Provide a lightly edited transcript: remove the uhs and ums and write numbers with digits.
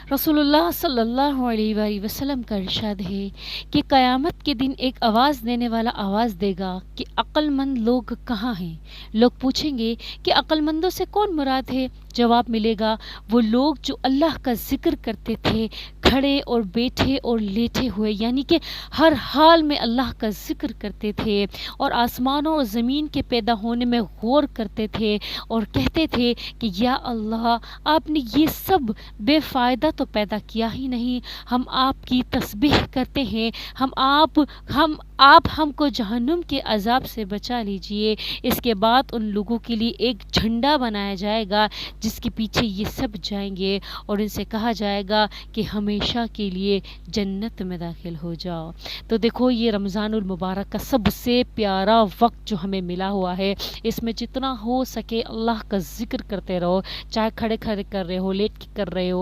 رسول اللہ صلی اللہ علیہ وآلہ وسلم کا ارشاد ہے کہ قیامت کے دن ایک آواز دینے والا آواز دے گا کہ عقل مند لوگ کہاں ہیں؟ لوگ پوچھیں گے کہ عقل مندوں سے کون مراد ہے؟ جواب ملے گا وہ لوگ جو اللہ کا ذکر کرتے تھے کھڑے اور بیٹھے اور لیٹے ہوئے، یعنی کہ ہر حال میں اللہ کا ذکر کرتے تھے اور آسمانوں اور زمین کے پیدا ہونے میں غور کرتے تھے اور کہتے تھے کہ یا اللہ، آپ نے یہ سب بے فائدہ تو پیدا کیا ہی نہیں، ہم آپ کی تسبیح کرتے ہیں، آپ ہم کو جہنم کے عذاب سے بچا لیجئے۔ اس کے بعد ان لوگوں کے لیے ایک جھنڈا بنایا جائے گا جس کے پیچھے یہ سب جائیں گے اور ان سے کہا جائے گا کہ ہمیشہ کے لیے جنت میں داخل ہو جاؤ۔ تو دیکھو، یہ رمضان المبارک کا سب سے پیارا وقت جو ہمیں ملا ہوا ہے، اس میں جتنا ہو سکے اللہ کا ذکر کرتے رہو، چاہے کھڑے کھڑے کر رہے ہو، لیٹ کے کر رہے ہو،